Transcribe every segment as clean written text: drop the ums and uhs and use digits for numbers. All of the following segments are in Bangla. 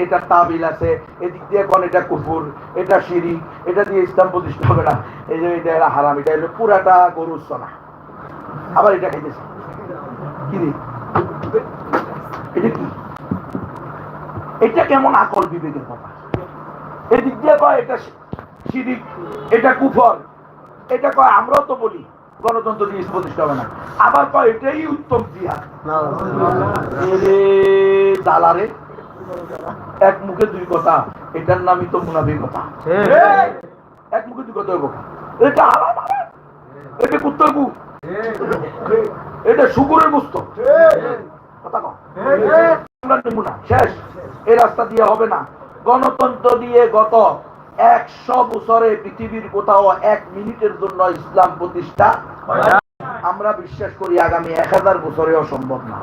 এটা তাবিল আছে, এদিক দিয়ে কোন এটা কুফুর, এটা শিরিক, এটা দিয়ে ইসলাম প্রতিষ্ঠা হবে না, এই যে এটা হারাম, এটা হলো পুরাটা গরুর সোনা। আবার এটা খাইতেছে কি রে, এটা কি, এটা কেমন আকল বিবেকের কথা? এদিক দিয়ে কয় এটা শিরিক, এটা কুফর, এটা কয় আমরাও তো বলি গণতন্ত্র দিয়ে প্রতিষ্ঠা হবে না, আবার কয় এটাই উত্তম জিহাদ। দালারে এক মুখে দুই কথা, এটার নামই তো মুনাফিকতা। এক মুখে দুই কথা হইব, এটা হারাম, এটা কুত্তার গু, এটা শুকুরের গোস্ত, কথা কও আমরা নেব না, শেষ। এই রাস্তা দিয়ে হবে না। গণতন্ত্র দিয়ে গত 100 বছরে পৃথিবীর কোথাও 1 মিনিটের জন্য ইসলাম প্রতিষ্ঠা, আমরা বিশ্বাস করি আগামী 1000 বছরেও সম্ভব না।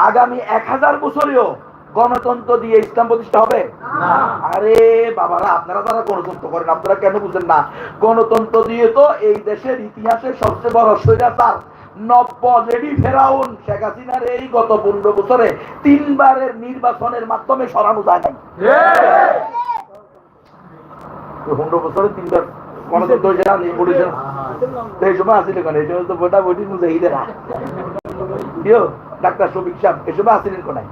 আগামী 1000 বছরেও গণতন্ত্র দিয়ে ইসলাম প্রতিষ্ঠা হবে? আরে বাবারা, আপনারা যারা গণতন্ত্র করেন আপনারা কেন বুঝেন না? গণতন্ত্র দিয়ে তো এই দেশের ইতিহাসে সবচেয়ে বড় স্বৈরাচার নব্য লেডি ফেরাউন শেখ হাসিনার এই গত 15 বছরে 3 বারের নির্বাচনের মাধ্যমে সরানো যায় নাই। 15 বছরে 3 বার গণতন্ত্র হয়েছে না, এই সময় আসিল কেন? এই সময় তো ভোটা ভোটি মুজাহিদেরা, ডাক্তার শফিক সাহেব এই সময় আসিলেন কোনায়?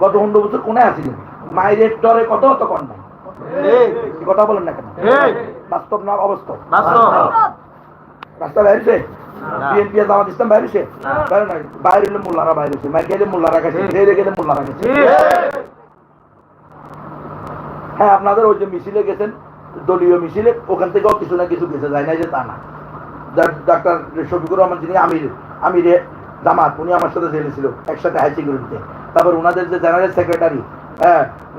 গত 15 বছর কোনায় আসিলেন? মায়ের ডরে কত অত কন নাই, কথা বলেন না কেন? বাস্তব না অবাস্তব? রাস্তা বাইরেছে, বিএনপি জামাত ইসলাম বাইরেছে, বাইরে হলে মোল্লারা বাইরেছে, মাই গেলে মোল্লারা গেছে, গেলে মোল্লারা গেছে। হ্যাঁ, আপনাদের ওই যে মিছিলে গেছেন, দলীয় মিছিলে, ওখান থেকেও কিছু না কিছু গেছে, যায় না যে তা না। ডাক্তার শফিকুর রহমান যিনি আমিরে জামাত, উনি আমার সাথে জেলে ছিল একসাথে হাই সিকিউরিটিতে। তারপর ওনাদের যে জেনারেল সেক্রেটারি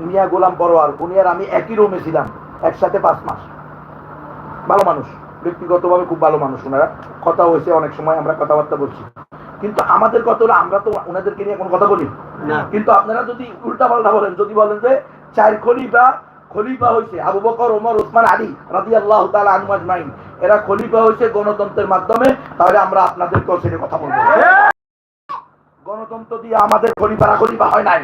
মিয়া গোলাম পরোয়ার, উনি আর আমি একই রুমে ছিলাম একসাথে 5 মাস। ভালো মানুষ, ব্যক্তিগতভাবে খুব ভালো মানুষ ওনারা। কথা হয়েছে, অনেক সময় আমরা কথাবার্তা বলছি, কিন্তু আমাদের কথা হলো আমরা তো ওনাদেরকে নিয়ে কোনো কথা বলি না। কিন্তু আপনারা যদি উল্টা পাল্টা বলেন, যদি বলেন যে 4 খলিফা হয়েছে আবু বকর, ওমর, ওসমান, আলী রাদিয়াল্লাহু তাআলা আনহু আজমাইন, এরা খলিফা হয়েছে গণতন্ত্রের মাধ্যমে, তাহলে আমরা আপনাদেরকেও সেটা কথা বলবো। গণতন্ত্র দিয়ে আমাদের খলিফারা খলিফা হয় নাই,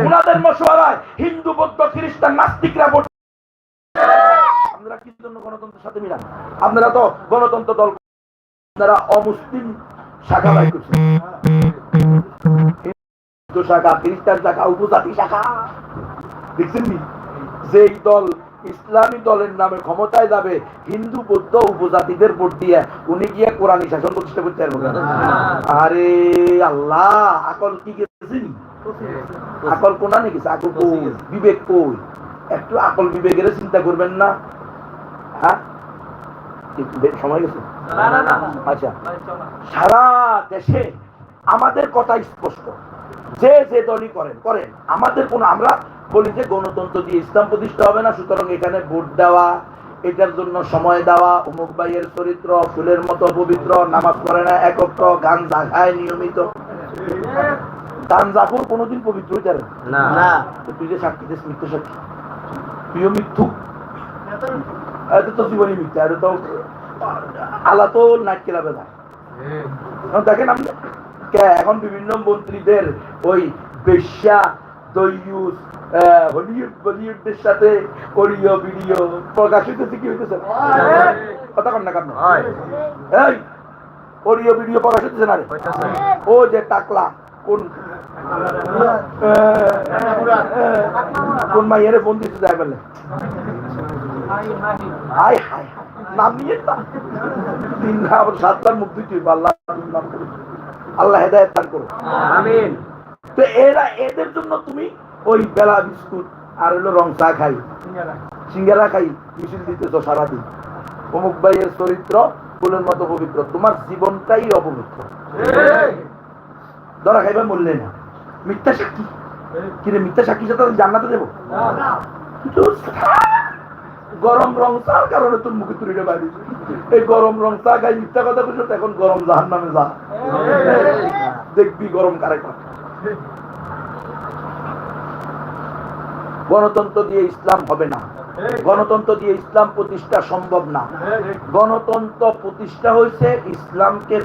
ওনাদের মশওয়ারায় হিন্দু, বৌদ্ধ, খ্রিস্টান, নাস্তিকরা ভোট। আপনারা কি জন্য গণতন্ত্রের সাথে মিলান? আপনারা তো গণতন্ত্র দল, আপনারা অমুসলিম শাখা বাই করছেন, হিন্দু শাখা, খ্রিস্টান শাখা, উপজাতি শাখা। দেখছেন নি? যেই দল ইসলামী দলের নামে ক্ষমতায় যাবে, হিন্দু, বৌদ্ধ, উপজাতিদের ভোট দিয়ে উনি গিয়ে কোরআনী শাসন প্রতিষ্ঠা করতে পারবেন। আরে আল্লাহ, আকল কি গেছে? আকল কোনা নাকি? আকল কই, বিবেক কই? একটু আকল বিবেকের চিন্তা করবেন না? হ্যাঁ, সময় গেছে। আচ্ছা, সারা দেশে আমাদের কথা স্পষ্ট, যে যে দলই করেন, আমাদের কোনো, আমরা বলি যে গণতন্ত্র দিয়ে ইসলাম প্রতিষ্ঠা হবে না, সুতরাং এখানে ভোট দেওয়া, এটার জন্য সময় দেওয়া, অমুক ভাইয়ের চরিত্র ফুলের মতো পবিত্র, নামাজ পড়ে না একত্র, গান জাগায় নিয়মিত। গাঞ্জাখোর কোনোদিন পবিত্র হইতে পারে না। তুই যে সাক্ষী দিস, মিথ্যা সাক্ষী, তুইও মিথ্যুক, এটা তো জীবনী মিথ্যা, এটা তো আল্লাহ তো নাইট ক্লাবে যায়। দেখেন আপনি এখন বিভিন্ন মন্ত্রীদের ওই বেশ্যা, দইয়ুস, হলিউড বলিউডদের সাথে অডিও ভিডিও প্রকাশ হইতেছে। কি হইতেছে? কথা কন না কেন? এই অডিও ভিডিও প্রকাশ হইতেছে না রে? ও যে টাকলা কোন মাইয়ারে ফোন দিতে যায় বলে, হাই হাই নাম নিয়ে 7বার মুখ দিচ্ছি, আল্লাহ হেদায়েত দান করো, আমিন। তো এদের জন্য তুমি ওই বেলা বিস্কুট আর হলো রং চা খাই, সিঙ্গারা খাই মিছিল দিতেছ সারাদিন। অমুক ভাইয়ের চরিত্র ফুলের মতো পবিত্র, তোমার জীবনটাই অপবিত্র। ধরা খাইবা মরলে না, মিথ্যা সাক্ষী কিরে, মিথ্যা সাক্ষী সাথে জান্নাতে দেবো? কিন্তু গরম রং চার কারণে তোর মুখে তুলে বাইরে, এই গরম রং চা খাই মিথ্যা কথা বলছো, এখন গরম জাহান্নামে যা, দেখবি গরম কারে। গণতন্ত্র দিয়ে ইসলাম হবে না, গণতন্ত্র দিয়ে ইসলাম প্রতিষ্ঠা সম্ভব না। গণতন্ত্র প্রতিষ্ঠা হয়েছে ইসলামকে